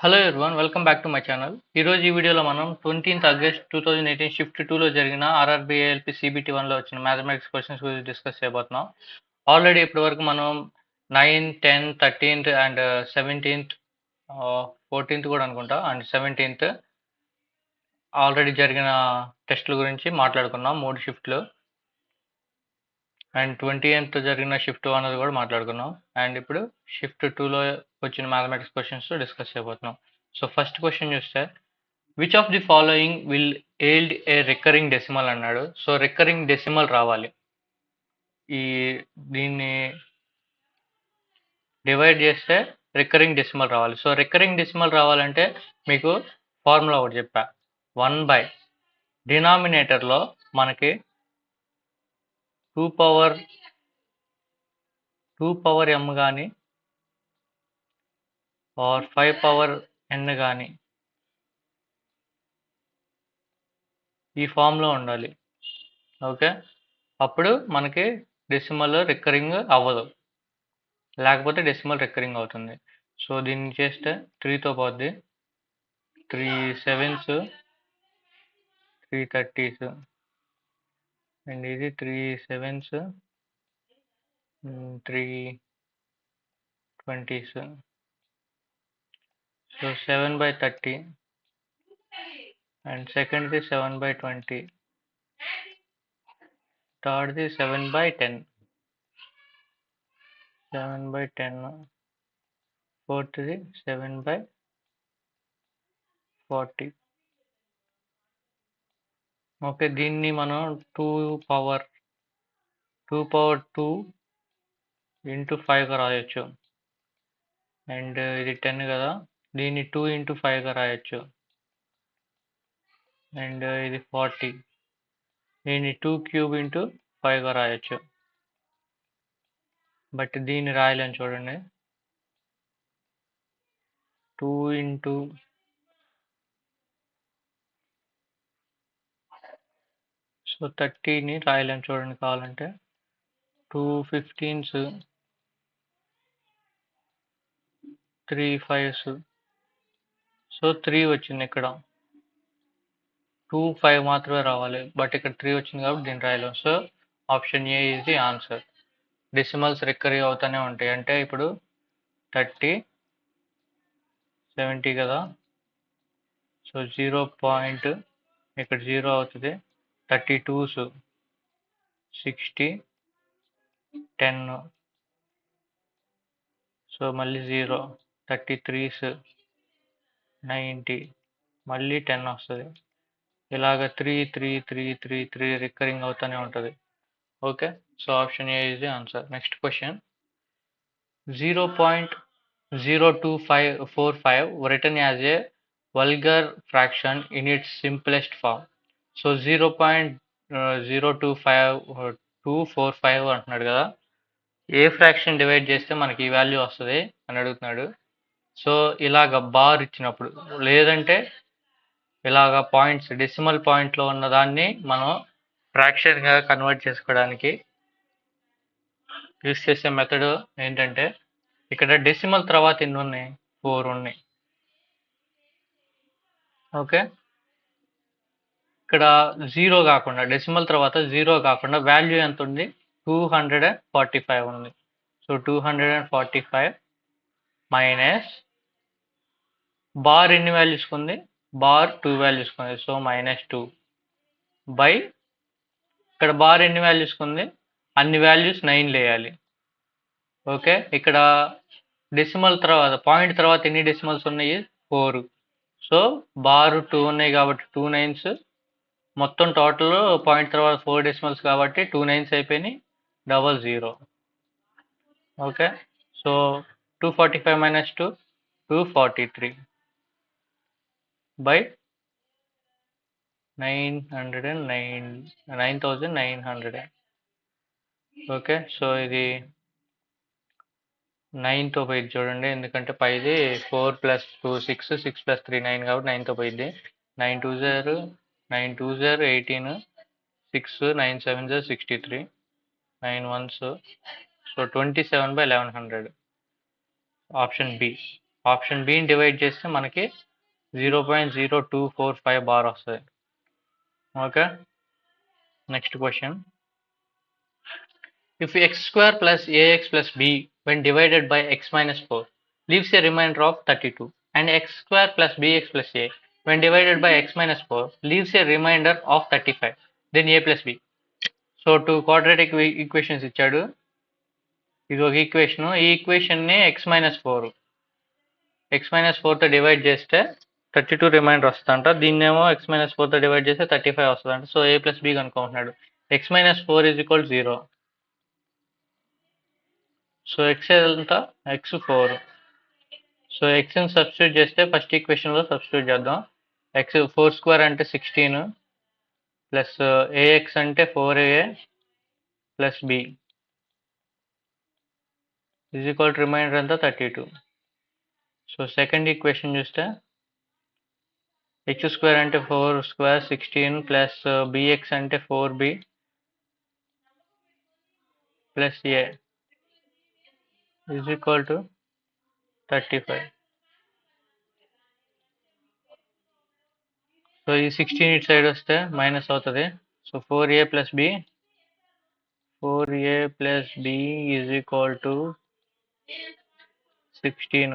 Hello everyone, welcome back to my channel. ఈరోజు ఈ వీడియోలో మనం 20th ఆగస్ట్ 2018 షిఫ్ట్ 2లో జరిగిన ఆర్ఆర్బీ ఏఎల్పి సిబిటి 1లో వచ్చిన మ్యాథమెటిక్స్ క్వశ్చన్స్ గురించి డిస్కస్ చేయబోతున్నాం. ఆల్రెడీ ఇప్పటివరకు మనం 9, 10, 13th అండ్ 17th, 14th కూడా అనుకుంటా అండ్ 17th ఆల్రెడీ జరిగిన టెస్టుల గురించి మాట్లాడుకున్నాం, 3 షిఫ్ట్లు. అండ్ 20th జరిగిన షిఫ్ట్ 1 అది కూడా మాట్లాడుకున్నాం. అండ్ ఇప్పుడు షిఫ్ట్ 2లో వచ్చిన మ్యాథమెటిక్స్ క్వశ్చన్స్ డిస్కస్ చేయబోతున్నాం. సో ఫస్ట్ క్వశ్చన్ చూస్తే, which of the following will yield a recurring decimal అన్నాడు. సో రికరింగ్ డెసిమల్ రావాలి, దీన్ని డివైడ్ చేస్తే రికరింగ్ డెసిమల్ రావాలి. సో రికరింగ్ డెసిమల్ రావాలంటే మీకు ఫార్ములా ఒకటి చెప్పా, 1/, డినామినేటర్లో మనకి 2 పవర్ m కానీ ఆర్ 5 పవర్ n కానీ ఈ ఫామ్లో ఉండాలి. ఓకే, అప్పుడు మనకి డెసిమల్ రికరింగ్ అవ్వదు, లేకపోతే డెసిమల్ రికరింగ్ అవుతుంది. సో దీన్ని చేస్తే 3తో పోద్ది, 3 7s, 3 30s, అండ్ ఇది 3 7s, 3 20s. సో 7/30 అండ్ సెకండ్ది 7/20, థర్డ్ది 7/10, 7/10, ఫోర్త్ది 7/40. ఓకే, దీన్ని మనం 2 పవర్ 2 ఇంటూ 5గా రాయొచ్చు. అండ్ ఇది 10 కదా, దీన్ని 2 ఇంటూ 5గా రాయొచ్చు. అండ్ ఇది 40, దీన్ని 2 క్యూబ్ ఇంటూ 5గా రాయొచ్చు. బట్ దీన్ని రాయలేను చూడండి, 2 ఇంటూ సో 30ని రాయలేము చూడండి, కావాలంటే 2 15s, 3 5s. సో 3 వచ్చింది ఇక్కడ, 2 5 మాత్రమే రావాలి, బట్ ఇక్కడ 3 వచ్చింది కాబట్టి దీన్ని రాయలేము. So option A is the answer. Decimals రికరీ అవుతూనే ఉంటాయి, అంటే ఇప్పుడు 30 70 కదా, సో 0 పాయింట్ ఇక్కడ 0 అవుతుంది, 32s 60, 10, సో మళ్ళీ 0, 33s 90, మళ్ళీ 10 వస్తుంది. ఇలాగ 3 3 3 3 3 రికరింగ్ అవుతూనే ఉంటుంది. Okay, so option A is the answer. Next question, 0.02545 written as a vulgar fraction in its simplest form. So 0.025 అంటున్నాడు కదా, ఏ ఫ్రాక్షన్ డివైడ్ చేస్తే మనకి ఈ వాల్యూ వస్తుంది అని అడుగుతున్నాడు. సో ఇలాగ బార్ ఇచ్చినప్పుడు, లేదంటే ఇలాగ పాయింట్స్ డెసిమల్ పాయింట్లో ఉన్న దాన్ని మనం ఫ్రాక్షన్గా కన్వర్ట్ చేసుకోవడానికి యూస్ చేసే మెథడ్ ఏంటంటే, ఇక్కడ డెసిమల్ తర్వాత ఎన్ని ఉన్నాయి, 4 ఉన్నాయి. ఓకే, ఇక్కడ 0 కాకుండా, డెసిమల్ తర్వాత 0 కాకుండా వాల్యూ ఎంత ఉంది, 245 ఉంది. సో 245 మైనస్ బార్ ఎన్ని వాల్యూస్ ఉంది, బార్ 2 వాల్యూస్ ఉంది, సో -2 బై ఇక్కడ బార్ ఎన్ని వాల్యూస్ ఉంది, అన్ని వాల్యూస్ 9 వేయాలి. ఓకే, ఇక్కడ డెసిమల్ తర్వాత పాయింట్ తర్వాత ఎన్ని డెసిమల్స్ ఉన్నాయి, 4. సో బార్ 2 ఉన్నాయి కాబట్టి 2 9s, మొత్తం టోటల్ పాయింట్ తర్వాత 4 డెసిమల్స్ కాబట్టి 2 9s అయిపోయినాయి, 00. Okay, so 245 minus 2 243 by 9900. Okay, so ఇది 9తో పోయింది చూడండి, ఎందుకంటే పైది 4 + 2 6, 6 + 3 9 కాబట్టి 9తో పోయింది. 9 2 0, 9 2 0 18, 6 9 7 0 63, 9 1s, so 27/1100. Option B. Option బిని డివైడ్ చేస్తే మనకి 0.0245 బార్ వస్తుంది. Okay, next question. If x square plus ax plus b when divided by x minus 4 leaves a remainder of 32 and x square plus bx plus a when divided by x minus 4 leaves a remainder of 35, then a plus b. So two quadratic equations ఇచ్చాడు. ఇది ఒక equation. ఈ ఈక్వేషన్ని X minus ఫోర్తో divide చేస్తే 32 remainder వస్తుందంట. దీన్నేమో x minus ఫోర్తో డివైడ్ చేస్తే 35 వస్తుందంట. సో ఏ ప్లస్ బి కనుక్కుంటున్నాడు. X minus 4 is equal 0. So x ఎంత, ఎక్స్ 4. సో ఎక్స్ని సబ్స్టిట్యూట్ చేస్తే ఫస్ట్ ఈక్వేషన్లో సబ్స్టిట్యూట్ చేద్దాం. ఎక్స్ 4 స్క్వేర్ అంటే 16 ప్లస్ ఏఎక్స్ అంటే 4a plus B is equal to remainder అంతా 32. సో సెకండ్ ఈక్వేషన్ చూస్తే ఎక్స్ స్క్వేర్ అంటే 4 స్క్వేర్ 16 ప్లస్ బిఎక్స్ అంటే 4b plus A is equal to 35. So ఈ 16 ఇటు సైడ్ వస్తే మైనస్ అవుతుంది. So 4a plus B is equal to 16.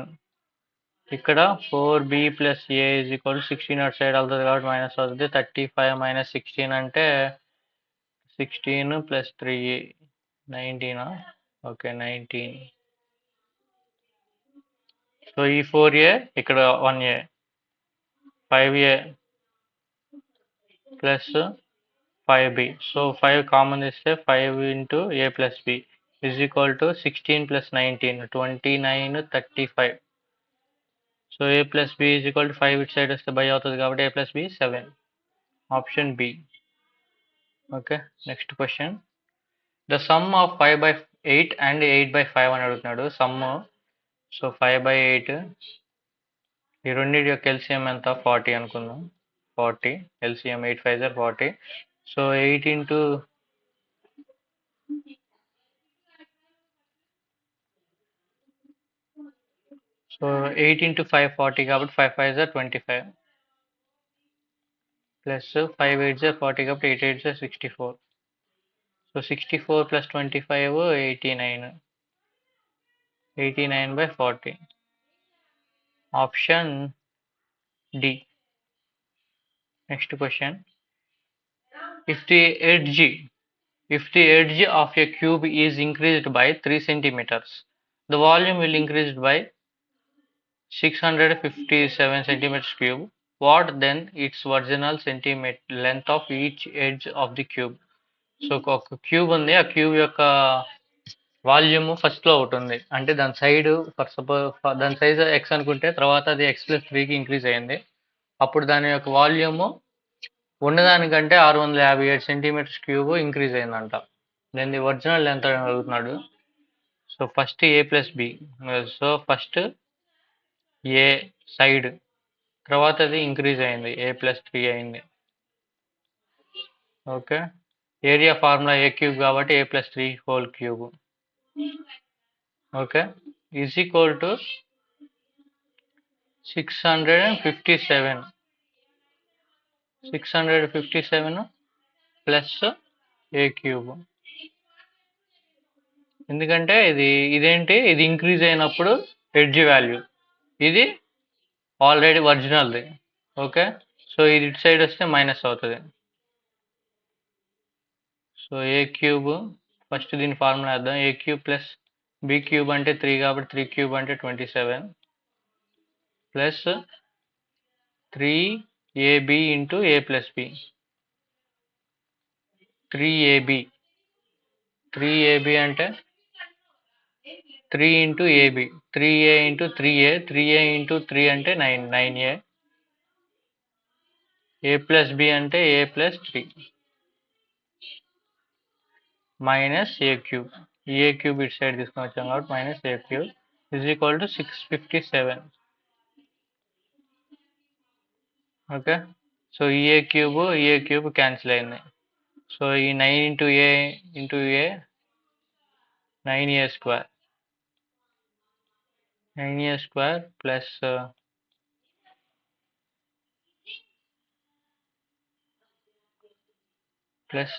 ఇక్కడ 4b plus A is equal to 16 అటు సైడ్ వెళ్తుంది కాబట్టి మైనస్ అవుతుంది. 35 మైనస్ 16 అంటే 16 ప్లస్ 3 19. ఓకే, 19. సో ఈ 4a ఇక్కడ 1a 5a plus 5b. So 5 common ఇస్తే 5 into a plus B is equal to 16 ప్లస్ 19 29 35. So a plus B is equal to 5 ఇటు సైడ్ వస్తే బై అవుతుంది కాబట్టి a plus b 7. Option B. Okay, next question. The sum of 5/8 and 8/5 అని అడుగుతున్నాడు some. So 5/8 ఈ రెండింటి యొక్క ఎల్సిఎం ఎంత, 40 అనుకుందాం. 40 LCM 8 5 40. So 8 into so 8 into 5 40 కాబట్టి 5 5 25 ప్లస్ 5 8 40 కాబట్టి 8 8 64. So 64 plus 25 89. 89/40. Option D. Next question. If the edge of a cube is increased by 3 centimeters, the volume will increase by 657 centimeters cube. What then its original centimeter length of each edge of the cube? So ఒక cube ఉంది. ఆ cube యొక్క volume ఫస్ట్లో ఒకటి ఉంది అంటే దాని side for suppose దాని సైజ్ ఎక్స్ అనుకుంటే తర్వాత అది x + 3కి ఇంక్రీజ్ అయింది. అప్పుడు దాని యొక్క వాల్యూమ్ ఉన్నదానికంటే 657 సెంటీమీటర్స్ క్యూబ్ ఇంక్రీజ్ అయిందంట. దాని ఒరిజినల్ లెంత్ అని అడుగుతున్నాడు. So first a plus b. So first a side, తర్వాత అది ఇంక్రీజ్ అయింది, ఏ ప్లస్ 3 అయింది. Okay, area formula a cube కాబట్టి a plus 3 whole cube. Okay, is equal to 657 plus a cube. ఎందుకంటే ఇదేంటి, ఇది ఇంక్రీజ్ అయినప్పుడు ఎడ్జ్ వాల్యూ, ఇది ఆల్రెడీ ఒరిజినల్ది. ఓకే, సో ఇది ఇటు సైడ్ వస్తే మైనస్ అవుతుంది. సో ఏ క్యూబ్ ఫస్ట్ దీని ఫార్ములా వేద్దాం. ఏ క్యూబ్ ప్లస్ బి క్యూబ్ అంటే 3 కాబట్టి 3 క్యూబ్ అంటే 27 plus 3ab into a plus B. 3ab అంటే 3 into AB, 3a into 3a, 3a into 3 అంటే 9a, ఏ ప్లస్ బి అంటే ఏ ప్లస్ 3 మైనస్ ఏ క్యూబ్. ఏ క్యూబ్ ఇటు సైడ్ తీసుకొని వచ్చాం కాబట్టి minus A cube is equal to 657. Okay, so A cube cancel అయింది. So ఈ 9 into ఏ 9a² 9a square plus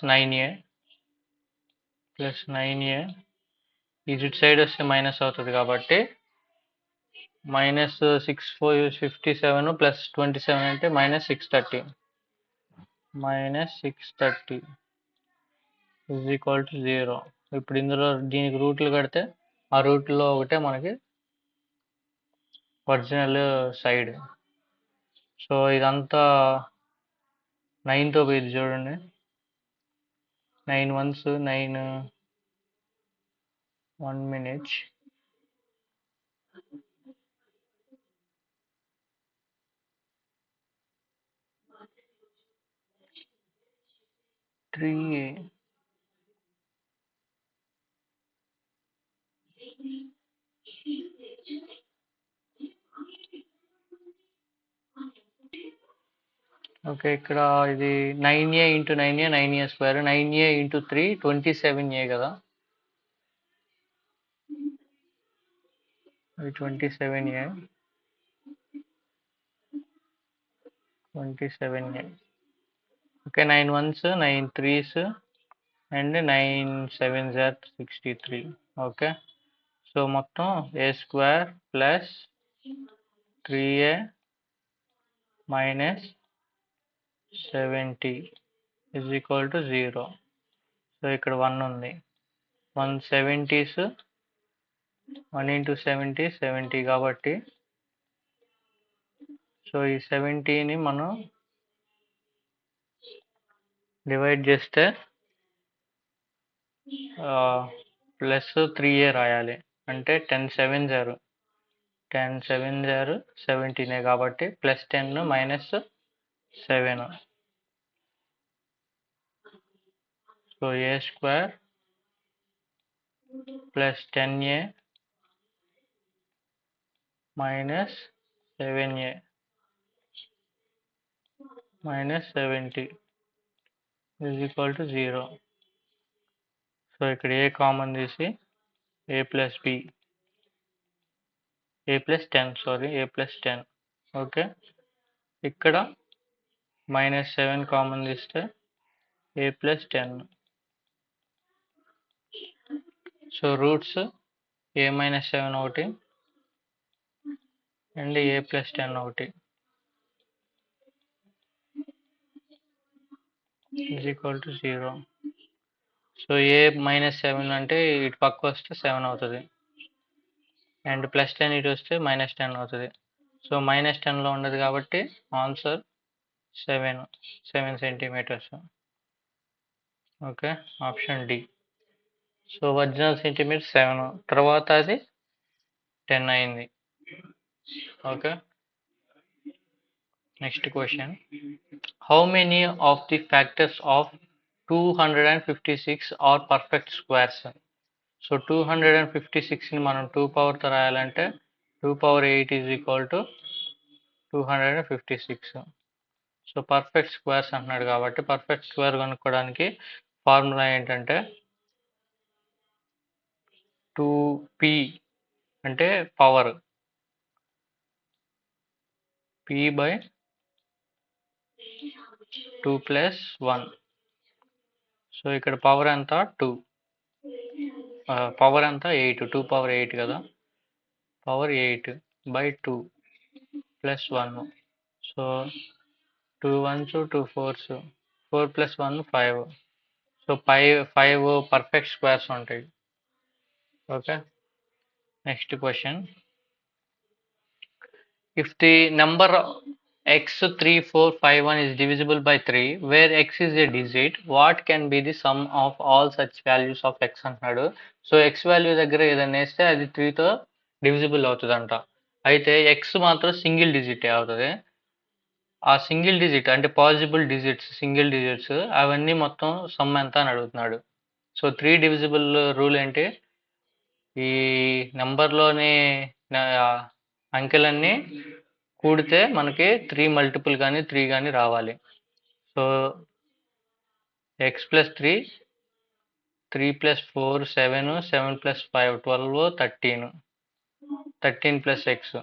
9a ఇది ఇటు సైడ్ వస్తే మైనస్ అవుతుంది కాబట్టి -657 ప్లస్ 27 అంటే -630 ఈజ్ ఈక్వల్ టు 0. ఇప్పుడు ఇందులో దీనికి రూట్లు కడితే ఆ రూట్లో ఒకటే మనకి ఒరిజినల్ సైడ్. సో ఇదంతా 9తో పోయింది చూడండి. 9 1s 9 1 minute 3a ఓకే. ఇక్కడ ఇది 9a into 9a 9a square 9a into 3 27a కదా. ఇది 27a okay. 9 1s 9 3s and 9 7s are 63. Okay. So మొత్తం a square plus 3a minus 70 is equal to 0. So ఇక్కడ 1 ఉంది. 170s 1 ఇంటూ 70 70 కాబట్టి so ఈ 70ని మనం డివైడ్ చేస్తే ప్లస్ 3a రాయాలి. అంటే 10 7 0 10 7 0 17 కాబట్టి plus 10 minus 7. So a square plus 10a minus 7a minus 70 is equal to 0. So ఇక్కడ ఏ కామన్ తీసి a plus b a plus 10 okay. ఇక్కడ -7 కామన్ తీస్తే a plus 10. So roots a minus 7 ఒకటి and a plus 10 ఒకటి is equal to 0. So a -7 అంటే ఇటు పక్క వస్తే 7 అవుతుంది అండ్ ప్లస్ 10 ఇటు వస్తే -10 అవుతుంది. సో -10లో ఉండదు కాబట్టి answer 7 centimetres. Okay. Option D. So original centimetre 7 తర్వాత అది 10 అయింది. Okay. Next question. How many of the factors of 256 are perfect squares? So 256ని మనం 2 పవర్తో రాయాలంటే 2 power 8 is equal to 256. So perfect squares అంటున్నాడు కాబట్టి పర్ఫెక్ట్ స్క్వేర్ కనుక్కోవడానికి ఫార్ములా ఏంటంటే 2p అంటే power p by 2 plus 1. So ఇక్కడ పవర్ ఎంత 2, పవర్ ఎంత 8, 2 పవర్ 8 కదా. Power 8 by 2 plus 1. So 2 1s 2 4s 4 plus 1 5. So 5 perfect squares ఉంటాయి. Okay. Next question. If the number x3451 is divisible by 3 where x is a digit, what can be the sum of all such values of x అంటున్నాడు. So x value దగ్గర ఏదైనా వేస్తే అది 3తో divisible అవుతుందంట. అయితే x మాత్రం single digit అవుతుంది. ఆ సింగిల్ డిజిట్ అంటే పాసిబుల్ డిజిట్స్ సింగిల్ డిజిట్స్ అవన్నీ మొత్తం సమ్ ఎంత అని అడుగుతున్నాడు. సో 3 డివిజిబుల్ రూల్ ఏంటి? ఈ నెంబర్లోని అంకెలన్నీ కూడితే మనకి 3 మల్టిపుల్ కానీ 3 కానీ రావాలి. So x plus 3 3 plus 4 7 7 plus 5 12 13. 13 plus x.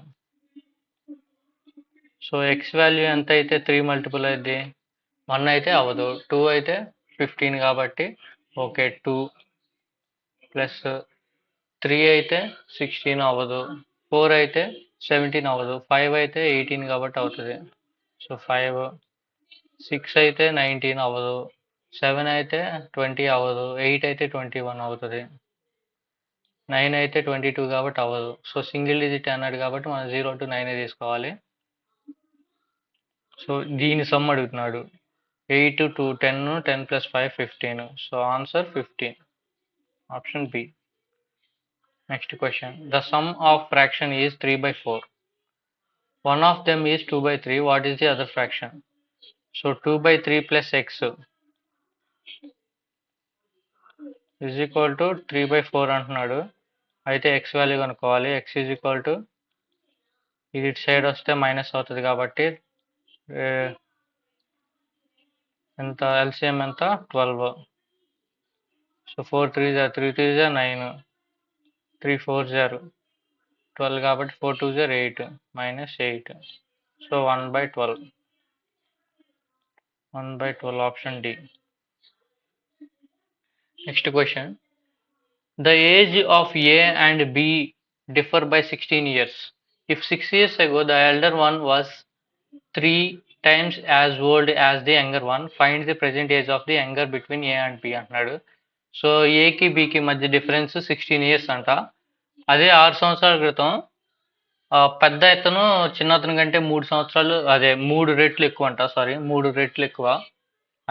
So X value ఎంత అయితే 3 మల్టిపుల్ అయింది? 1 అయితే అవ్వదు, 2 అయితే 15 కాబట్టి ఓకే 2 ప్లస్ 3 అయితే 16 అవ్వదు, 4 అయితే 17 అవ్వదు, 5 అయితే 18 కాబట్టి అవుతుంది. సో 5, 6 అయితే 19 అవ్వదు, 7 అయితే 20 అవ్వదు, 8 అయితే 21 అవుతుంది, 9 అయితే 22 కాబట్టి అవ్వదు. సో సింగిల్ డిజిట్ అన్నాడు కాబట్టి మనం 0 to 9 తీసుకోవాలి. సో దీని సమ్ అడుగుతున్నాడు. 8 to 10, 10 plus 5, 15. So answer 15. Option B. Next question. The sum of fraction is 3/4. One of them is 2/3. What is the other fraction? So 2/3 plus x is equal to 3/4 అంటున్నాడు. అయితే x value కనుక్కోవాలి. x is equal to ఇది ఇటు side వస్తే minus అవుతుంది కాబట్టి ఎంత LCM ఎంత 12. సో 4 3 3 3 9, 3 4 12 కాబట్టి 4 2 8 minus 8. So 1/12. 1/12 option D. Next question. The age of A and B differ by 16 years. If 6 years ago the elder one was 3 times as old as the younger one, find the present age of the younger between A and B అంటున్నాడు. So ఏకి బికి మధ్య difference 16 years అంట. అదే 6 సంవత్సరాల క్రితం పెద్ద అతను చిన్న అతని కంటే 3 సంవత్సరాలు అదే 3 రెట్లు ఎక్కువ అంట. 3 రెట్లు ఎక్కువ.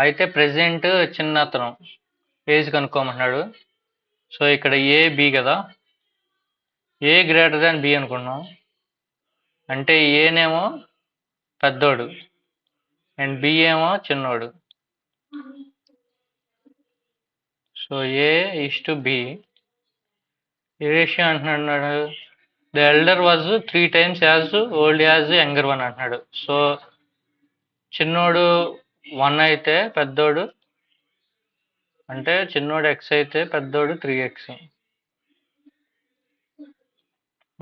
అయితే ప్రెసెంట్ చిన్న అతను ఏజ్ కనుక్కోమంటున్నాడు. సో ఇక్కడ ఏ బి కదా, ఏ గ్రేటర్ దాన్ బి అనుకున్నాం. అంటే ఏనేమో పెద్దోడు అండ్ బి ఏమో చిన్నోడు. So a is to b. ఏ రేషియో అంటున్నాడు. The elder was 3 times as old as younger one అంటున్నాడు. సో చిన్నోడు 1 అయితే పెద్దోడు అంటే చిన్నోడు ఎక్స్ అయితే పెద్దోడు 3x.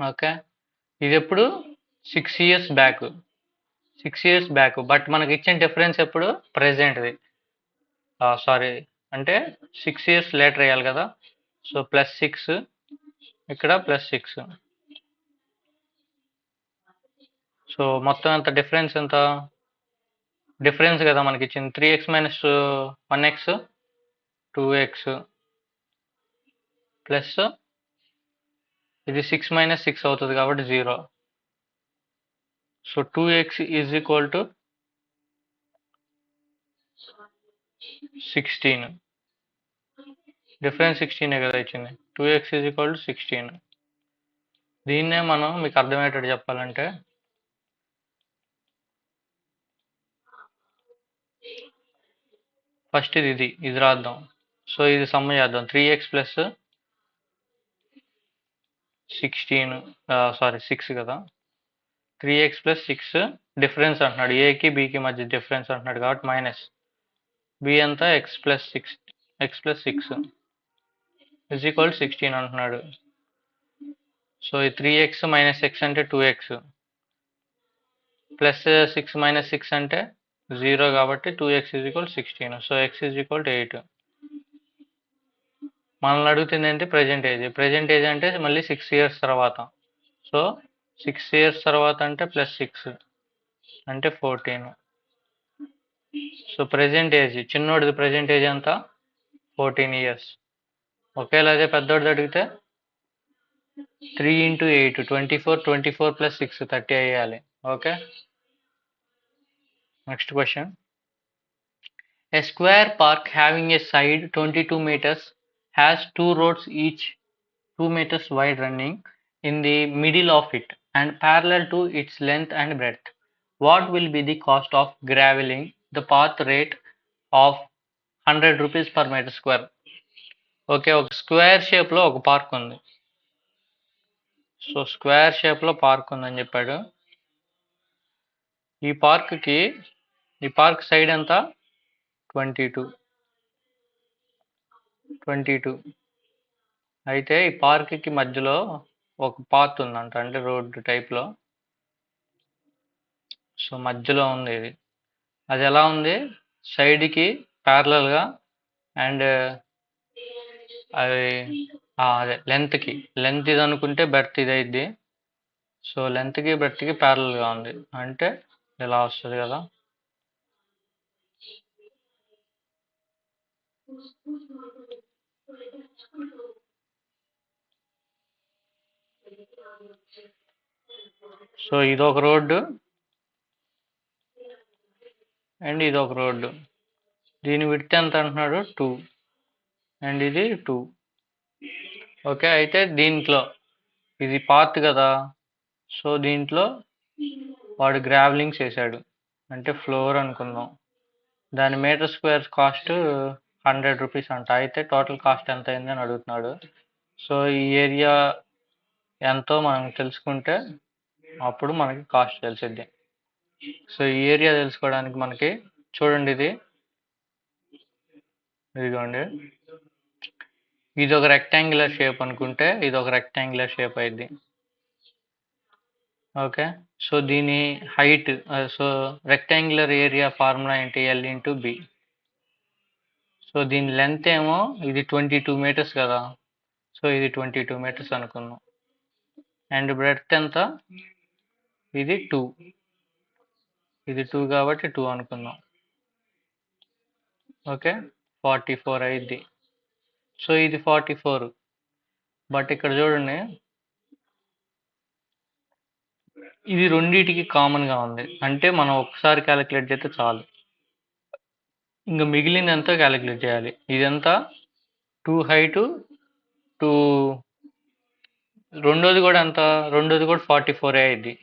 ఓకే, ఇది ఎప్పుడు 6 years back. 6 years back. But మనకి ఇచ్చిన డిఫరెన్స్ ఎప్పుడు ప్రెజెంట్ది. సారీ, అంటే 6 years లేటర్ వేయాలి కదా. సో +6 ఇక్కడ +6. సో మొత్తం ఎంత డిఫరెన్స్ ఎంత? డిఫరెన్స్ కదా మనకి ఇచ్చింది 3x minus 1x 2x plus ఇది 6 minus 6 అవుతుంది కాబట్టి 0. So 2x is equal to 16. Difference 16 కదా ఇచ్చింది. 2x is equal to 16. దీన్నే మనం మీకు అర్థమయ్యేటట్టు చెప్పాలంటే ఫస్ట్ ఇది రాద్దాం. సో ఇది సమ్ చేద్దాం. 3x ప్లస్ 16 6 కదా. 3x ప్లస్ 6 డిఫరెన్స్ అంటున్నాడు. ఏకి బికి మధ్య డిఫరెన్స్ అంటున్నాడు కాబట్టి మైనస్ బి అంత x ప్లస్ 6 ఇజ్ ఈక్వల్ 16 అంటున్నాడు. సో ఈ 3x మైనస్ x అంటే 2x ప్లస్ 6 మైనస్ 6 అంటే 0 కాబట్టి 2x is equal 16. So x is equal to 8. మనల్ని అడుగుతుంది ఏంటి? Present age. ప్రెజెంట్ ఏజ్ అంటే మళ్ళీ 6 years తర్వాత. సో 6 years తర్వాత అంటే +6 అంటే 14. సో ప్రెజెంట్ ఏజ్ చిన్నోడిది ప్రెజెంట్ ఏజ్ ఎంత? 14 years. ఒకేలా అదే పెద్దోడిది అడిగితే 3 into 8 24, 24 plus 6 30 అయ్యాలి. Okay, next question. A square park having a side 22 meters has 2 roads each 2 meters wide running in the middle of it and parallel to its length and breadth. What will be the cost of graveling the path rate of 100 rupees per meter square? Okay, ఒక square షేప్లో ఒక park ఉంది. So square షేప్లో park ఉందని చెప్పాడు. ఈ park side ఎంత? 22. అయితే ఈ పార్క్కి మధ్యలో ఒక పాత్ ఉందంట, అంటే రోడ్ టైప్లో. సో మధ్యలో ఉంది ఇది. అది ఎలా ఉంది, సైడ్కి ప్యారలల్గా అండ్ అది అదే లెంత్కి, లెంత్ ఇది అనుకుంటే బెర్త్ ఇది అయింది. సో లెంత్కి బ్రెడ్త్కి ప్యారలల్గా ఉంది అంటే ఇలా వస్తుంది కదా. సో ఇది ఒక రోడ్డు అండ్ ఇది ఒక రోడ్డు. దీని విడ్త్ ఎంత అంటున్నాడు, 2 అండ్ ఇది 2. ఓకే, అయితే దీంట్లో ఇది పాత్ కదా, సో దీంట్లో వాడు గ్రావెలింగ్ చేశాడు, అంటే ఫ్లోర్ అనుకుందాం. దాని మీటర్ స్క్వేర్ కాస్ట్ 100 రూపీస్ అంట. అయితే టోటల్ కాస్ట్ ఎంత అయింది అని అడుగుతున్నాడు. సో ఈ ఏరియా ఎంతో మనం తెలుసుకుంటే అప్పుడు మనకి కాస్ట్ తెలిసిద్ది. సో ఈ ఏరియా తెలుసుకోవడానికి మనకి చూడండి, ఇదిగోండి, ఇది ఒక రెక్టాంగులర్ షేప్ అనుకుంటే ఇది ఒక రెక్టాంగులర్ షేప్ అయింది. ఓకే, సో దీని height, so rectangular area formula ఏంటి, L ఇంటూ బి. సో దీని లెంత్ ఏమో ఇది 22 మీటర్స్ కదా, సో ఇది 22 మీటర్స్ అనుకుందాం. అండ్ బ్రెడ్త్ ఎంత, ఇది 2, ఇది 2 కాబట్టి 2 అనుకుందాం. ఓకే, 44 అయింది. సో ఇది 44, బట్ ఇక్కడ చూడండి ఇది రెండింటికి కామన్గా ఉంది, అంటే మనం ఒకసారి క్యాలిక్యులేట్ చేస్తే చాలు, ఇంకా మిగిలింది ఎంతో క్యాలిక్యులేట్ చేయాలి. ఇదంతా 2 హైటు 2, రెండోది కూడా ఎంత, రెండోది కూడా 44 అయ్యిద్ది,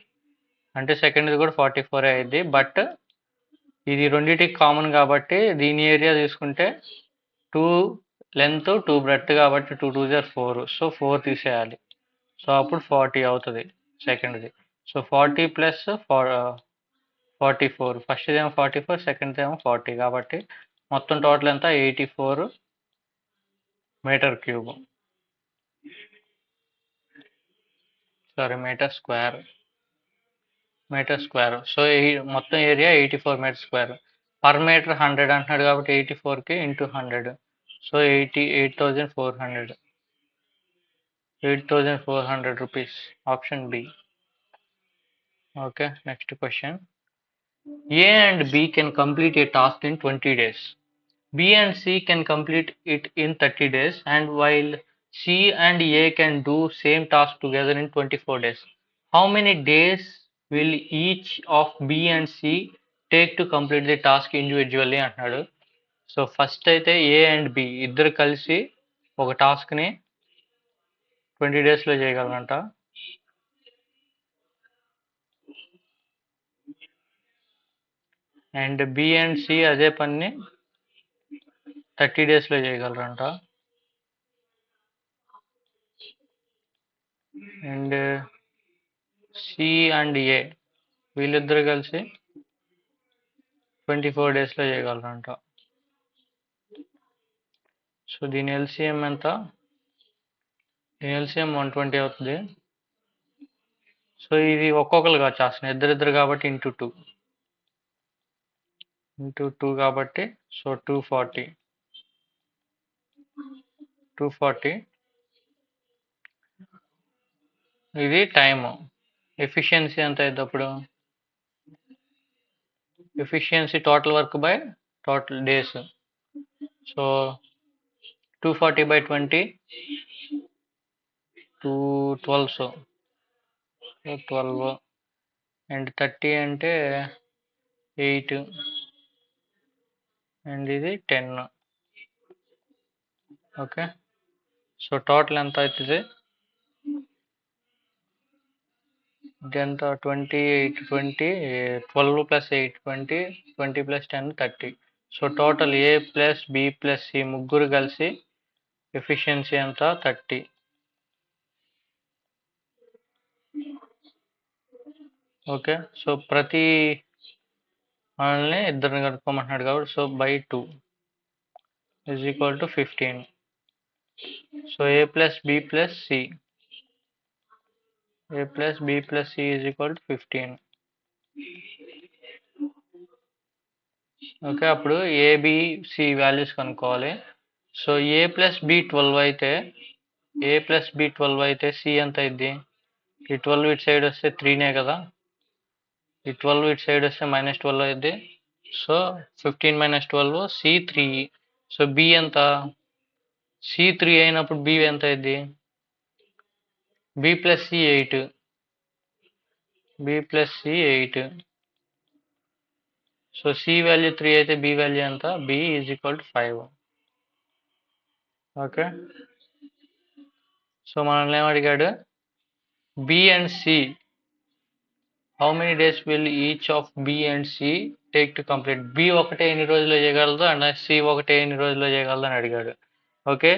అంటే సెకండ్ది కూడా 44 అయ్యిద్ది. బట్ ఇది రెండింటికి కామన్ కాబట్టి దీని ఏరియా తీసుకుంటే 2 లెంత్ 2 బ్రెడ్త్ కాబట్టి 2 2 జర్ 4, సో 4 తీసేయాలి. సో అప్పుడు 40 అవుతుంది సెకండ్ది. సో 40 ప్లస్ 44, ఫస్ట్ ఏమో 44, సెకండ్ ఏమో 40 కాబట్టి మొత్తం టోటల్ ఎంత, 84 metre cube, sorry metre square. So మొత్తం area 84 metre square. Per metre 100 అంటున్నాడు కాబట్టి 84కి into 100, so 8,400 rupees, option B. Okay, next question. A and B can complete a task in 20 days. B and C can complete it in 30 days, and while C and A can do same task together in 24 days. How many days will each of B and C take to complete the task individually అంటున్నాడు. So first అయితే A and B ఇద్దరు కలిసి ఒక టాస్క్ని 20 డేస్లో చేయగలరంట. And B and C అదే పని 30 డేస్లో చేయగలరంట. And C and A వీళ్ళిద్దరు కలిసి 24 డేస్లో చేయగలరంట. సో దీని ఎల్సిఎం ఎంత, దీని ఎల్సిఎం 120 అవుతుంది. సో ఇది ఒక్కొక్కరుగా చేస్తున్నాం, ఇద్దరిద్దరు కాబట్టి ఇంటూ 2 కాబట్టి సో 240. ఇది టైము. ఎఫిషియన్సీ ఎంత అయితే అప్పుడు, efficiency total work by total days. So 240/20 212, so 12 and 30 అంటే 8 అండ్ ఇది 10. ఓకే, సో టోటల్ ఎంత అవుతుంది, ఎంత 28 20 12 plus 8 20 20 plus 10 30. So total A plus B plus C ముగ్గురు కలిసి ఎఫిషియన్సీ ఎంత 30. ఓకే, సో ప్రతి వాళ్ళని ఇద్దరిని కనుక్కోమంటున్నాడు కాబట్టి so by 2 is equal to 15. So A plus B plus C A plus B plus C is equal to 15. Okay, అప్పుడు ABC values కనుక్కోవాలి. So a plus B 12 అయితే సి ఎంత అయింది? ఈ 12 ఇటు సైడ్ వస్తే 3నే కదా, ఈ 12 ఇటు సైడ్ వస్తే -12 అయింది. So 15 - 12 C3. సో బి ఎంత? C3 అయినప్పుడు బి ఎంత అయింది? B plus c 8. B plus c 8. So c value 3 అయితే బి వాల్యూ ఎంత? B is equal to 5. Okay, so మనల్ని ఏమడిగాడు? B and c, how many days will each of b and c take to complete? B ఒకటే ఎన్ని రోజుల్లో చేయగలదు and C ఒకటే ఎన్ని రోజుల్లో చేయగలదు అని అడిగాడు. ఓకే,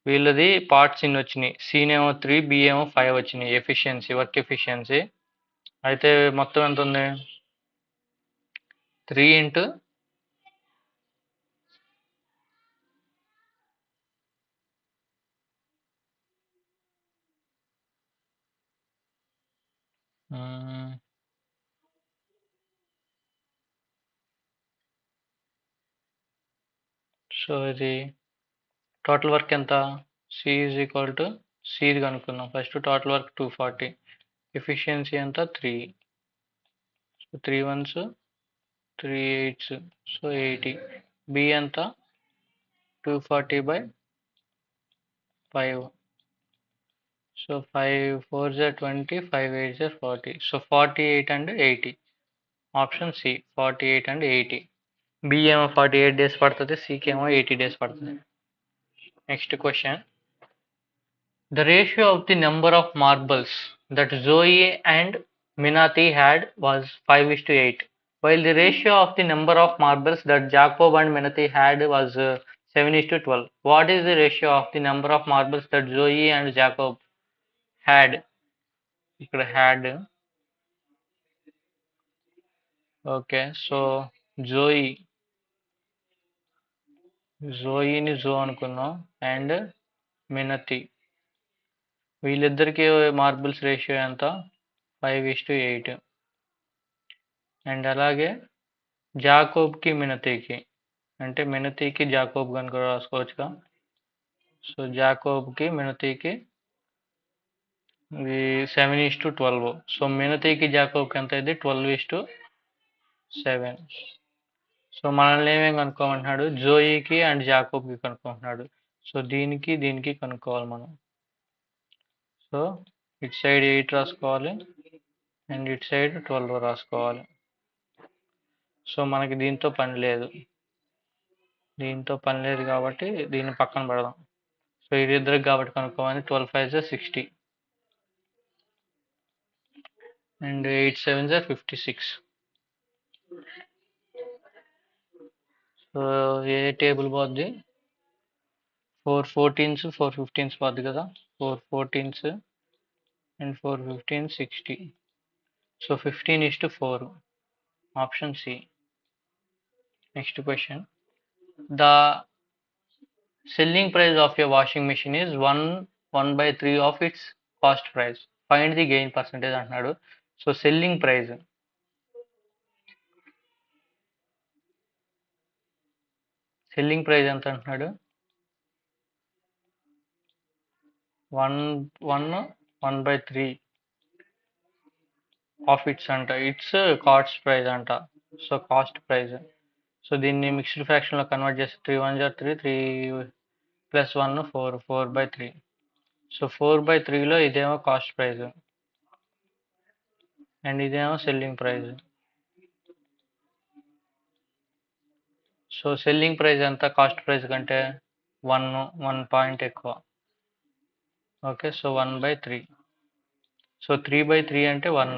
వీళ్ళది పార్ట్స్ ఇన్ని వచ్చినాయి. సినేమో 3, బి ఏమో 5 వచ్చినాయి ఎఫిషియన్సీ, వర్క్ ఎఫిషియన్సీ. అయితే మొత్తం ఎంత ఉంది? 3 ఇంటూ సో ఇది టోటల్ వర్క్ ఎంత? సి ఈజ్ ఈక్వల్ టు సిది కనుక్కుందాం ఫస్ట్. టోటల్ వర్క్ 240, ఎఫిషియన్సీ ఎంత? 3. So 3 1s 3 8s, so 80. B ఎంత? 240/5. So 5 4s are 20, 5 8s are 40. So 48 and 80. Option C 48 and 80. B ఏమో 48 డేస్ పడుతుంది, సికి ఏమో 80 డేస్ పడుతుంది. Next question. The ratio of the number of marbles that Zoe and Minati had was 5:8, while the ratio of the number of marbles that Jacob and Minati had was 7:12. What is the ratio of the number of marbles that Zoe and Jacob had? ఇక్కడ had. Okay, so జోయిని జో అనుకున్నాం and మినతి, వీళ్ళిద్దరికి marbles ratio ఎంత? 5:8. And అలాగే జాకోబ్కి మినతికి, అంటే మినతికి Jacob కనుక రాసుకోవచ్చుగా. So జాకోబ్కి మినతికి 7:12. So మినతికి జాకోబ్కి ఎంత అయింది? 12:7. So మనల్ని ఏమేమి కనుక్కోమంటున్నాడు? జోయికి అండ్ జాకోబ్కి కనుక్కుంటున్నాడు. సో దీనికి దీనికి కనుక్కోవాలి మనం. సో ఇటు సైడ్ 8 రాసుకోవాలి అండ్ ఇటు సైడ్ 12 రాసుకోవాలి. సో మనకి దీంతో పని లేదు కాబట్టి దీన్ని పక్కన పెడదాం. సో ఇది ఇద్దరికి కాబట్టి కనుక్కోవాలి. 12 5s are 60 and 8 7s are 56. So ఏ టేబుల్ పోద్ది? 4 14s 4 15s పోద్ది కదా. 4 14s and 4 15 60. So 15:4. Option C. Next question. The selling price of a washing machine is 1/3 of its cost price. Find the gain percentage అంటున్నాడు. So selling price ఎంత అంటున్నాడు? 1/3 of it's అంట. It's cost price అంట. So cost price. So దీన్ని mixed ఫ్రాక్షన్లో convert చేస్తే 3 1s are 3, 3 + 1 4, 4/3. So 4/3లో ఇదేమో cost price and ఇదేమో selling price. So selling price ఎంత కాస్ట్ ప్రైస్ కంటే? 1 పాయింట్ ఎక్కువ. Okay, so 1/3. సో 3/3 అంటే 1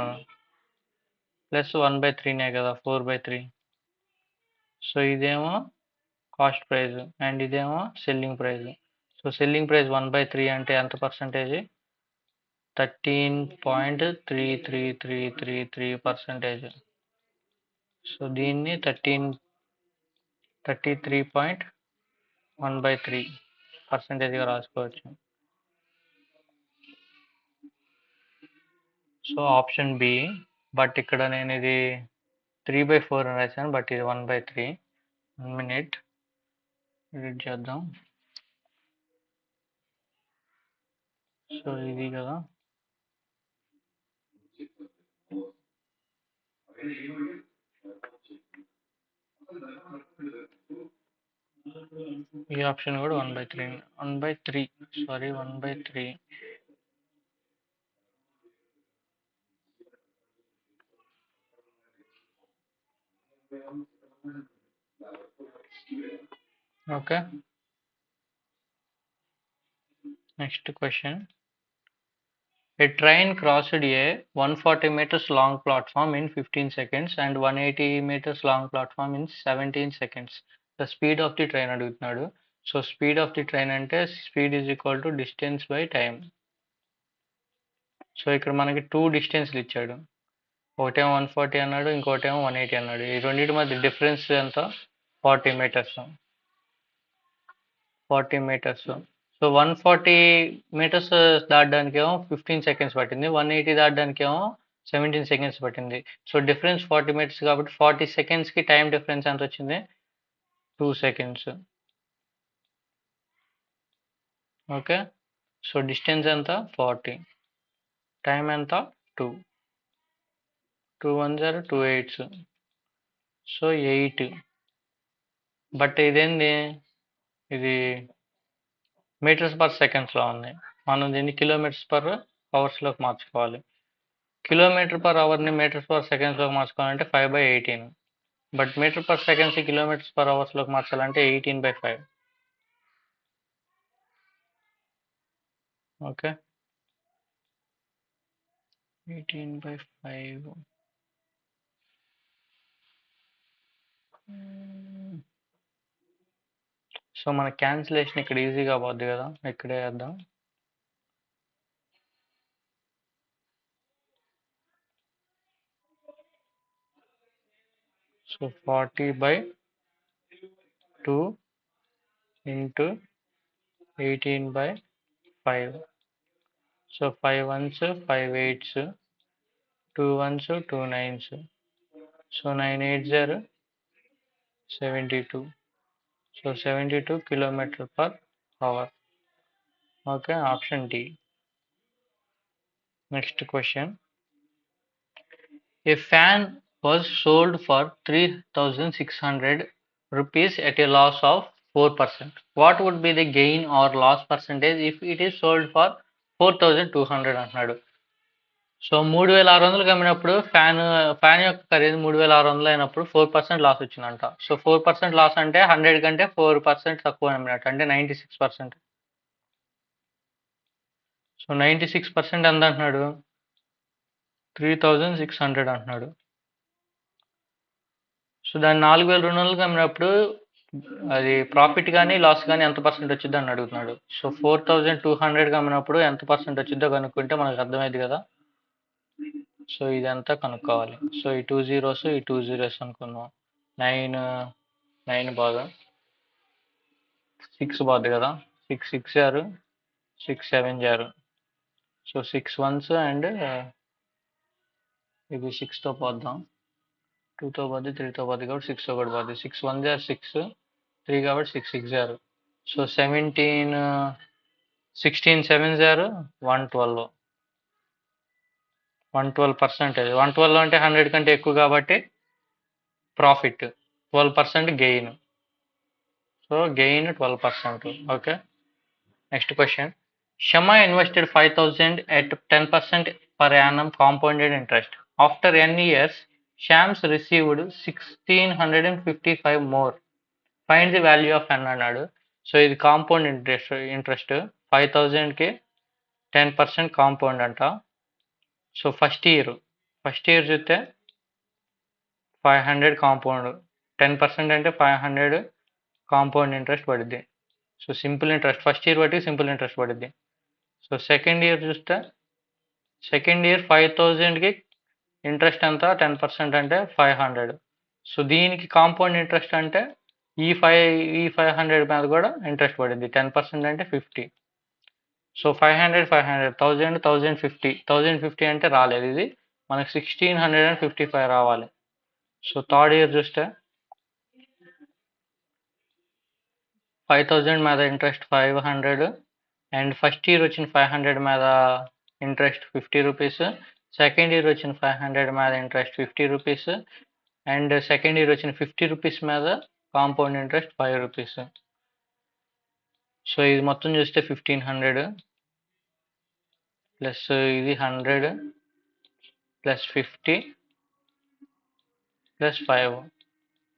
ప్లస్ 1/3నే కదా, 4/3. సో ఇదేమో కాస్ట్ ప్రైస్ అండ్ ఇదేమో selling price. So selling price 1/3 అంటే ఎంత పర్సంటేజ్? 13.3333%. సో దీన్ని 33.1/3 పర్సంటేజ్గా రాసుకోవచ్చు. So option B. బట్ ఇక్కడ నేను ఇది 3/4 అని రాశాను, బట్ ఇది 1/3. 1 మినిట్ ఎడిట్ చేద్దాం. సో ఇది కదా, ఈ ఆప్షన్ కూడా 1/3. 1/3 sorry 1/3. Okay, next question. A train crossed a 140 meters long platform in 15 seconds and 180 meters long platform in 17 seconds. The speed of the train అడుగుతున్నాడు. So speed of the train అంటే speed is equal to distance by time. So ఇక్కడ మనకి 2 డిస్టెన్స్లు ఇచ్చాడు. ఒకటేమో 140 అన్నాడు, ఇంకోటేమో 180 అన్నాడు. ఈ రెండింటి మధ్య డిఫరెన్స్ ఎంత? 40 మీటర్స్. 40 మీటర్స్. సో 140 మీటర్స్ దాటడానికేమో 15 సెకండ్స్ పట్టింది, 180 దాటడానికేమో 17 సెకండ్స్ పట్టింది. సో డిఫరెన్స్ 40 మీటర్స్ కాబట్టి 40 సెకండ్స్కి టైం డిఫరెన్స్ ఎంత వచ్చింది? 2 సెకండ్స్. ఓకే, సో డిస్టెన్స్ ఎంత? 40. టైం ఎంత? 2. 2 1 0 2 8. సో 8. బట్ ఇదేంది, ఇది మీటర్స్ పర్ సెకండ్స్లో ఉంది. మనం దీన్ని కిలోమీటర్స్ పర్ అవర్స్లోకి మార్చుకోవాలి. కిలోమీటర్ పర్ అవర్ని మీటర్స్ పర్ సెకండ్స్లోకి మార్చుకోవాలంటే 5/18. But metre per seconds kilometres per అవర్స్లోకి మార్చాలంటే 18/5. ఓకే, 18/5. సో మన క్యాన్సిలేషన్ ఇక్కడ ఈజీగా పోద్ది కదా, ఇక్కడే వేద్దాం. So 40/2 into 18/5. So 5 1s 5 8s, 2 1s 2 9s. So 9 8 0 72. So 72 kilometer per hour. Okay, option D. Next question. A fan was sold for 3,600 rupees at a loss of 4%. What would be the gain or loss percentage if it is sold for 4,200 అంటున్నాడు. So 3,600 అమ్మినప్పుడు fan యొక్క ఖరీదు 3,600 అయినప్పుడు 4% loss వచ్చిందంట. So 4% loss అంటే 100 కంటే 4% తక్కువ అమ్మినట్టు, అంటే 96%. సో 96% ఎంత అంటున్నాడు? 3,600 అంటున్నాడు. సో దాన్ని 4,200 అమ్మినప్పుడు అది ప్రాఫిట్ కానీ లాస్ కానీ ఎంత పర్సెంట్ వచ్చిందో అని అడుగుతున్నాడు. సో 4,200 అమ్మినప్పుడు ఎంత పర్సెంట్ వచ్చిందో కనుక్కుంటే మనకు అర్థమైంది కదా. సో ఇదంతా కనుక్కోవాలి. సో ఈ 2 zeros ఈ 2 zeros అనుకుందాం. 9 బాగా 6 బాగుంది కదా. 6 6 0 6 7 0. సో 6 1s అండ్ ఇది 6తో పోద్దాం. 2తో పోద్ది, 3తో పోద్ది కాబట్టి 6తో కూడా పోద్ది. 6 1 0 6 3 కాబట్టి 6 6 0. సో 16 7 0 112. 112%. 112 అంటే 100 కంటే ఎక్కువ కాబట్టి profit. 12% gain. So gain 12%. Okay, next question. Shama invested 5,000 at 10% per annum compounded interest. After n years, Shams received 1,655 more. Find the value of n అన్నాడు. సో ఇది కాంపౌండ్ ఇంట్రెస్ట్ 5,000కి 10% కాంపౌండ్ అంట. సో ఫస్ట్ ఇయర్ చూస్తే 500 compound, 10% అంటే 500 compound interest పడుద్ది. So simple interest first year బట్టి simple interest పడుద్ది. So second year చూస్తే second year 5,000కి interest ఎంత? 10% అంటే 500. సో దీనికి కాంపౌండ్ ఇంట్రెస్ట్ అంటే ఈ 500 మీద కూడా ఇంట్రెస్ట్ పడుద్ది. 10% అంటే 50. సో 500 1000 1050 అంటే రాలేదు, ఇది మనకి 1655 రావాలి. సో థర్డ్ ఇయర్ చూస్తే 5000 మీద ఇంట్రెస్ట్ 500 అండ్ ఫస్ట్ ఇయర్ వచ్చిన 500 మీద ఇంట్రెస్ట్ 50 రూపీస్, సెకండ్ ఇయర్ వచ్చిన 500 మీద interest 50 rupees and second year వచ్చిన 50 రూపీస్ మీద కాంపౌండ్ ఇంట్రెస్ట్ 5 రూపీస్. సో ఇది మొత్తం చూస్తే 1500 ప్లస్ ఇది 100 ప్లస్ 50 ప్లస్ 5.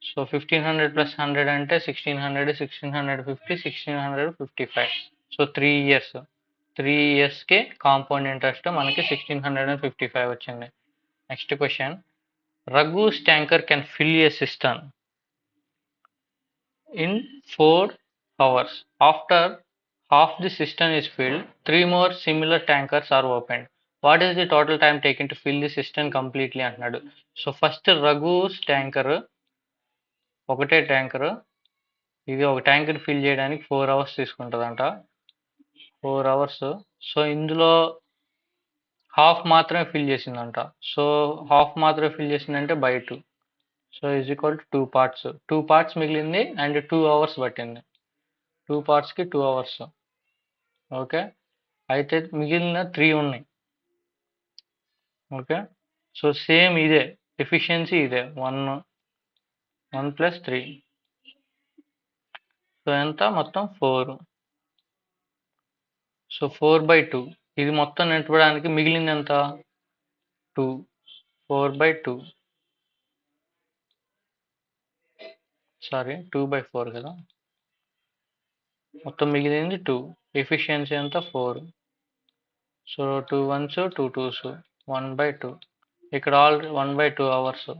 సో 1500 ప్లస్ 100 అంటే 1600 1650 1655. సో 3 ఇయర్స్కి కాంపౌండ్ ఇంట్రెస్ట్ మనకి 1655 వచ్చింది. Next question, Raghu's tanker can fill a cistern in 4 hours. After half the cistern is filled, 3 more similar tankers are opened. What is the total time taken to fill the cistern completely అంటున్నాడు. So first Raghu's tanker, ఒకటే tanker, ఇది ఒక tanker fill చేయడానికి 4 hours తీసుకుంటుందంట. 4 hours. So ఇందులో half మాత్రమే fill చేసిందంట. So half మాత్రమే fill చేసిందంటే by 2. So is equal to 2 parts మిగిలింది అండ్ 2 అవర్స్ పట్టింది. 2 పార్ట్స్కి 2 అవర్స్. ఓకే, అయితే మిగిలిన 3 ఉన్నాయి. ఓకే, సో సేమ్ ఇదే ఎఫిషియన్సీ, ఇదే 1 ప్లస్ 3. సో ఎంత మొత్తం 4. సో 4/2. ఇది మొత్తం నింపడానికి మిగిలింది ఎంత? 2. 4/2. సారీ 2/4 కదా, మొత్తం మిగిలింది 2. ఎఫిషియన్సీ ఎంత? 4. So 2 1s 2 2s 1/2. ఇక్కడ ఆల్రెడీ 1/2 అవర్స్,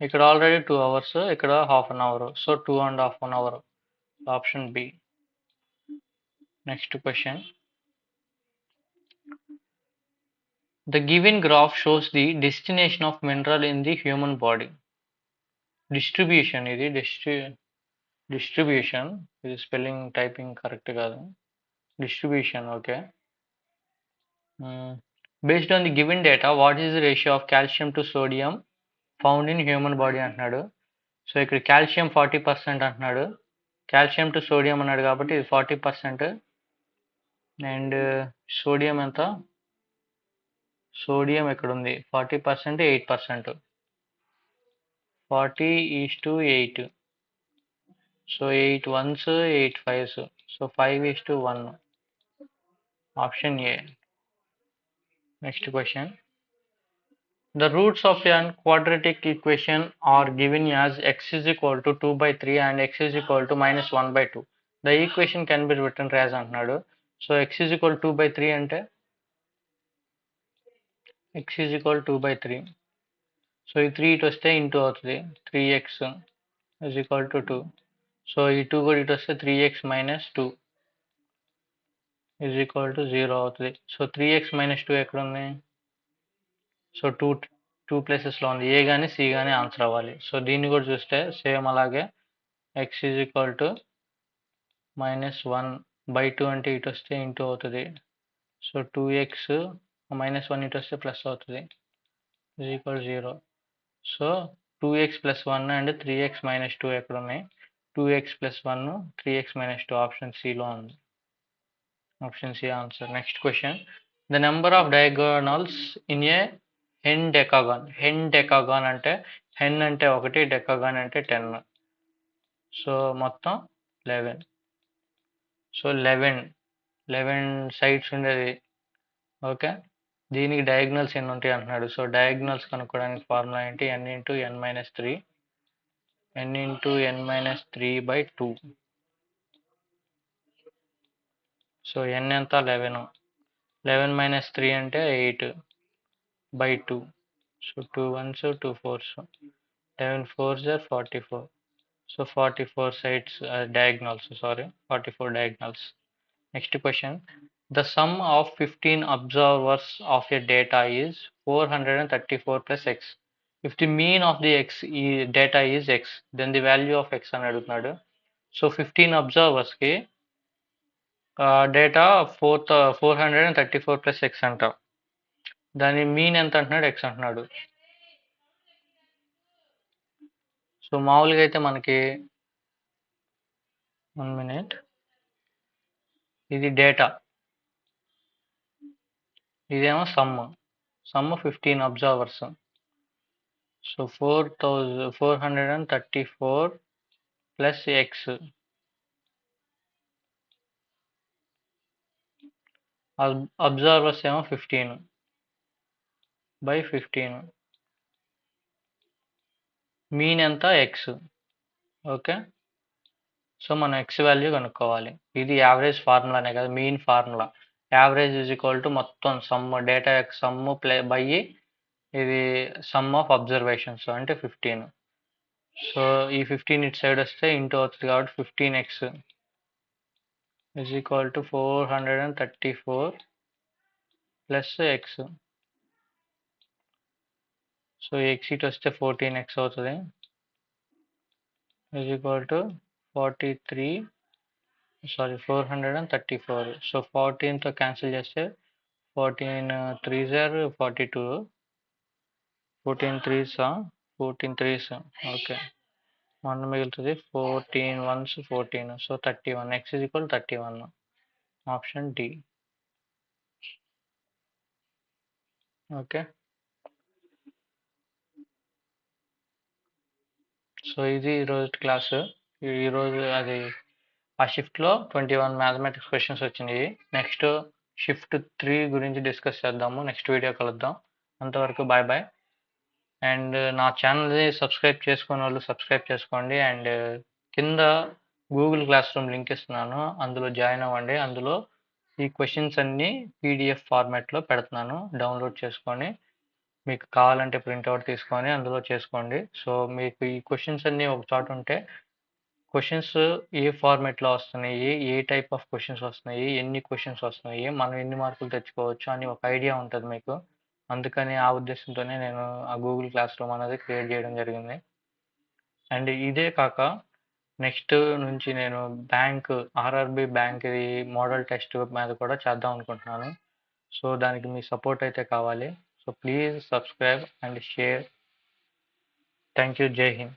ఇక్కడ ఆల్రెడీ 2 అవర్స్, ఇక్కడ half an hour. So 2.5 hour. Option B. Next question, the given graph shows the destination of mineral in the human body. Distribution, ఇది distribution, ఇది spelling typing correct కాదు. Distribution. Okay, based on the given data what is the ratio of calcium to sodium found in human body అంటున్నాడు. So ఇక్కడ calcium 40% అంటున్నాడు, calcium to sodium అన్నాడు కాబట్టి ఇది 40%. And sodium ఎంత? సోడియం ఎక్కడ ఉంది? 40% 8%. 40:8. So 8 1s 8 5s. So 5:1. Option A. Next question, the roots of an quadratic equation are given as x is equal to 2/3 and x is equal to -1/2. The equation can be written as అంటున్నాడు. So x is equal to 2/3 అంటే x is equal to 2/3. So ఈ 3 ఇటు వస్తే into అవుతుంది, 3x is equal to 2. So ఈ 2 కూడా ఇటు వస్తే 3x - 2 is equal to 0 అవుతుంది. సో 3x - 2 ఎక్కడ ఉంది? సో 2 ప్లేసెస్లో ఉంది, ఏ కానీ సి కానీ ఆన్సర్ అవ్వాలి. సో దీన్ని కూడా చూస్తే సేమ్ అలాగే x is equal to -1/2 అంటే ఇటు వస్తే ఇంటూ అవుతుంది. సో 2x -1 ఇటు వస్తే ప్లస్ అవుతుంది, is equal to 0. So 2x + 1 and 3x - 2 ఎక్కడ ఉన్నాయి? 2x + 1 3x - 2 ఆప్షన్ సిలో ఉంది. Option C answer. Next question, the number of diagonals in a hendecagon. Hendecagon అంటే హెన్ అంటే 1, డెకాగాన్ అంటే 10. సో మొత్తం 11. సో 11 సైడ్స్ ఉండేది. ఓకే, దీనికి డయాగ్నల్స్ ఎన్ని ఉంటాయి అంటున్నాడు. సో డయాగ్నల్స్ కనుక్కోవడానికి ఫార్ములా ఏంటి? n × n - 3 n × n - 3/2. So n ఎంత? 11. 11 - 3 అంటే 8/2. So 2 1s 2 4s 11 4s are 44. So 44 sides diagonals. 44 diagonals. Next question, the sum of 15 observers of a data is 434 plus x. If the mean of the data is x, then the value of x అని అడుగుతున్నాడు. So 15 అబ్జర్వర్స్కి data 434 plus X అంట. దాని mean ఎంత అంటున్నాడు, X అంటున్నాడు. So మామూలుగా అయితే మనకి 1 మినిట్, ఇది డేటా, ఇదేమో sum 15 observers. So 434 plus X, observers ఏమో 15 బై 15, మీన్ ఎంత, ఎక్స్. ఓకే, సో మనం ఎక్స్ వాల్యూ కనుక్కోవాలి. ఇది యావరేజ్ ఫార్ములానే కదా, mean formula. Average is equal to మొత్తం సమ్, డేటా యొక్క సమ్ బై ఇది సమ్ ఆఫ్ అబ్జర్వేషన్స్ అంటే 15. సో ఈ 15 ఇటు సైడ్ వస్తే ఇంటూ అవుతుంది కాబట్టి 15x is equal to 434 plus x. So x ఇటు వస్తే 14x అవుతుంది, ఈజ్ ఈక్వల్ టు 434. సో 14తో క్యాన్సిల్ చేస్తే 14 3s are 42, 14 3s 14 3s. Okay, 1 మిగులుతుంది, 14 1s 14, so 31. x is equal 31, option D. Okay, so ఇది ఈరోజు క్లాసు. ఈరోజు అది ఆ షిఫ్ట్లో 21 మ్యాథమెటిక్స్ క్వశ్చన్స్ వచ్చినాయి. నెక్స్ట్ షిఫ్ట్ 3 గురించి డిస్కస్ చేద్దాము. నెక్స్ట్ వీడియో కలుద్దాం. అంతవరకు బాయ్ బాయ్. అండ్ నా ఛానల్ని సబ్స్క్రైబ్ చేసుకునే వాళ్ళు సబ్స్క్రైబ్ చేసుకోండి. అండ్ కింద గూగుల్ క్లాస్ రూమ్ లింక్ ఇస్తున్నాను, అందులో జాయిన్ అవ్వండి. అందులో ఈ క్వశ్చన్స్ అన్నీ పీడిఎఫ్ ఫార్మాట్లో పెడుతున్నాను, డౌన్లోడ్ చేసుకొని మీకు కావాలంటే ప్రింట్అవుట్ తీసుకొని అందులో చేసుకోండి. సో మీకు ఈ క్వశ్చన్స్ అన్నీ ఒక చోట ఉంటే క్వశ్చన్స్ ఏ ఫార్మాట్లో వస్తున్నాయి, ఏ టైప్ ఆఫ్ క్వశ్చన్స్ వస్తున్నాయి, ఎన్ని క్వశ్చన్స్ వస్తున్నాయి, మనం ఎన్ని మార్కులు తెచ్చుకోవచ్చు అని ఒక ఐడియా ఉంటుంది మీకు. అందుకని ఆ ఉద్దేశంతోనే నేను ఆ గూగుల్ క్లాస్ రూమ్ అనేది క్రియేట్ చేయడం జరిగింది. అండ్ ఇదే కాక నెక్స్ట్ నుంచి నేను ఆర్ఆర్బి బ్యాంక్ మోడల్ టెస్ట్ మీద కూడా చేద్దాం అనుకుంటున్నాను. సో దానికి మీ సపోర్ట్ అయితే కావాలి. So please subscribe and share. Thank you. జై హింద్.